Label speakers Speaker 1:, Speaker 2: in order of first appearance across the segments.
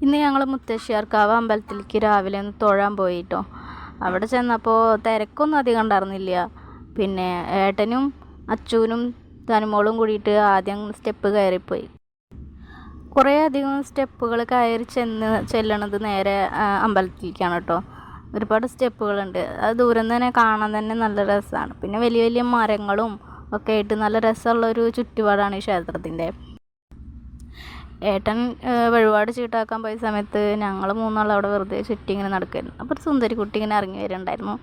Speaker 1: ഇന്ന് ഞങ്ങൾ മുത്തശ്ശിയാർക്കാവ് അമ്പലത്തിലേക്ക് രാവിലെ ഒന്ന് തൊഴാൻ പോയിട്ടോ. അവിടെ ചെന്നപ്പോൾ തിരക്കൊന്നും അധികം ഉണ്ടായിരുന്നില്ല. പിന്നെ ഏട്ടനും അച്ചൂനും തനുമോളും കൂടിയിട്ട് ആദ്യം സ്റ്റെപ്പ് കയറിപ്പോയി. കുറേ അധികം സ്റ്റെപ്പുകൾ കയറി ചെല്ലണത് നേരെ അമ്പലത്തിലേക്കാണ് കേട്ടോ. ഒരുപാട് സ്റ്റെപ്പുകളുണ്ട്. അത് ദൂരം തന്നെ കാണാൻ തന്നെ നല്ല രസമാണ്. പിന്നെ വലിയ വലിയ മരങ്ങളും ഒക്കെ ആയിട്ട് നല്ല രസമുള്ളൊരു ചുറ്റുപാടാണ് ഈ ക്ഷേത്രത്തിൻ്റെ. ഏട്ടൻ വഴിപാട് ചീട്ടാക്കാൻ പോയ സമയത്ത് ഞങ്ങൾ മൂന്നാളും അവിടെ വെറുതെ ചുറ്റി ഇങ്ങനെ നടക്കുമായിരുന്നു. അപ്പോൾ ഒരു സുന്ദരി കുട്ടി ഇങ്ങനെ ഇറങ്ങി വരുന്നുണ്ടായിരുന്നു.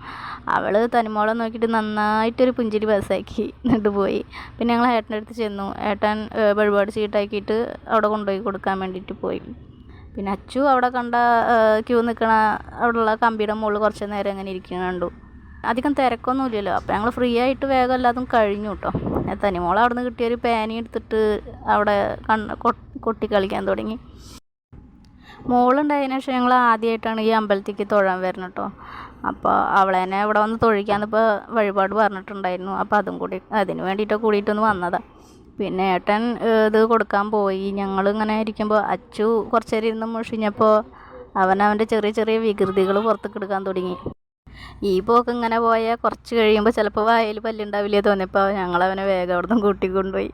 Speaker 1: അവൾ തനിമോളെ നോക്കിയിട്ട് നന്നായിട്ടൊരു പുഞ്ചിരി പാസ്സാക്കി എന്നിട്ട് പോയി. പിന്നെ ഞങ്ങൾ ഏട്ടൻ്റെ അടുത്ത് ചെന്നു. ഏട്ടൻ വഴിപാട് ചീട്ടാക്കിയിട്ട് അവിടെ കൊണ്ടുപോയി കൊടുക്കാൻ വേണ്ടിയിട്ട് പോയി. പിന്നെ അച്ചു അവിടെ കണ്ട ക്യൂ നിൽക്കണ അവിടെയുള്ള കമ്പിയുടെ മുകളിൽ കുറച്ച് നേരം അങ്ങനെ ഇരിക്കുന്ന കണ്ടു. അധികം തിരക്കൊന്നുമില്ലല്ലോ. അപ്പോൾ ഞങ്ങൾ ഫ്രീ ആയിട്ട് വേഗം എല്ലാതും കഴിഞ്ഞു കേട്ടോ. തനിമോൾ അവിടെ നിന്ന് കിട്ടിയൊരു പേന എടുത്തിട്ട് അവിടെ കൊട്ടി കളിക്കാൻ തുടങ്ങി. മോളുണ്ടായതിനു ശേഷം ഞങ്ങൾ ആദ്യമായിട്ടാണ് ഈ അമ്പലത്തേക്ക് തൊഴാൻ വരുന്നത് കേട്ടോ. അപ്പോൾ അവളെന്നെ ഇവിടെ വന്ന് തൊഴിക്കാന്നിപ്പോൾ വഴിപാട് പറഞ്ഞിട്ടുണ്ടായിരുന്നു. അപ്പോൾ അതിന് വേണ്ടിയിട്ട് കൂടിയിട്ടൊന്ന് വന്നതാണ്. പിന്നെ ഏട്ടൻ ഇത് കൊടുക്കാൻ പോയി. ഞങ്ങളിങ്ങനെ ഇരിക്കുമ്പോൾ അച്ചു കുറച്ച് നേരം ഇരുന്ന് മുഷിഞ്ഞപ്പോൾ അവൻ്റെ ചെറിയ ചെറിയ വികൃതികൾ പുറത്തേക്ക് എടുക്കാൻ തുടങ്ങി. ഈ പോക്ക് ഇങ്ങനെ പോയാൽ കുറച്ച് കഴിയുമ്പോൾ ചിലപ്പോൾ വായിൽ പല്ലുണ്ടാവില്ലേ തോന്നിയപ്പോൾ ഞങ്ങളവനെ വേഗം അവിടെ നിന്ന് കൂട്ടിക്കൊണ്ടുപോയി.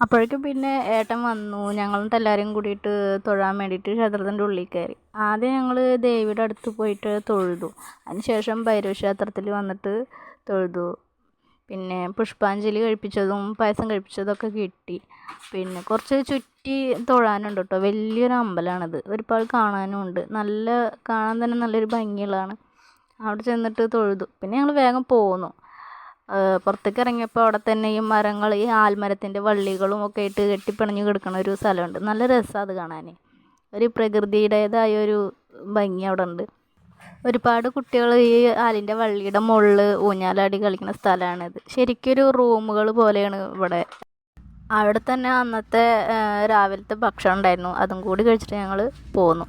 Speaker 1: അപ്പോഴേക്കും പിന്നെ ഏട്ടൻ വന്നു. ഞങ്ങളുടെ എല്ലാവരും കൂടിയിട്ട് തൊഴാൻ വേണ്ടിയിട്ട് ക്ഷേത്രത്തിൻ്റെ ഉള്ളിൽ കയറി. ആദ്യം ഞങ്ങൾ ദേവിയുടെ അടുത്ത് പോയിട്ട് തൊഴുതു. അതിനുശേഷം ഭൈരവ ക്ഷേത്രത്തിൽ വന്നിട്ട് തൊഴുതു. പിന്നെ പുഷ്പാഞ്ജലി കഴിപ്പിച്ചതും പായസം കഴിപ്പിച്ചതൊക്കെ കിട്ടി. പിന്നെ കുറച്ച് ചുറ്റി തൊഴാനുണ്ട് കേട്ടോ. വലിയൊരു അമ്പലമാണിത്. ഒരുപാട് കാണാനും ഉണ്ട്. കാണാൻ തന്നെ നല്ലൊരു ഭംഗിയുള്ളതാണ്. അവിടെ ചെന്നിട്ട് തൊഴുതു. പിന്നെ ഞങ്ങൾ വേഗം പോന്നു. പുറത്തേക്ക് ഇറങ്ങിയപ്പോൾ അവിടെ തന്നെ ഈ മരങ്ങൾ, ഈ ആൽമരത്തിൻ്റെ വള്ളികളും ഒക്കെ ആയിട്ട് കെട്ടിപ്പിണഞ്ഞ് കിടക്കുന്ന ഒരു സ്ഥലമുണ്ട്. നല്ല രസമാണ് അത് കാണാൻ. ഒരു പ്രകൃതിയുടേതായൊരു ഭംഗി അവിടെ ഉണ്ട്. ഒരുപാട് കുട്ടികൾ ഈ ആലിൻ്റെ വള്ളിയുടെ മുകളിൽ ഊഞ്ഞാലാടി കളിക്കുന്ന സ്ഥലമാണിത്. ശരിക്കൊരു റൂമുകൾ പോലെയാണ് ഇവിടെ. അവിടെ തന്നെ അന്നത്തെ രാവിലത്തെ ഭക്ഷണം ഉണ്ടായിരുന്നു. അതും കൂടി കഴിച്ചിട്ട് ഞങ്ങൾ പോന്നു.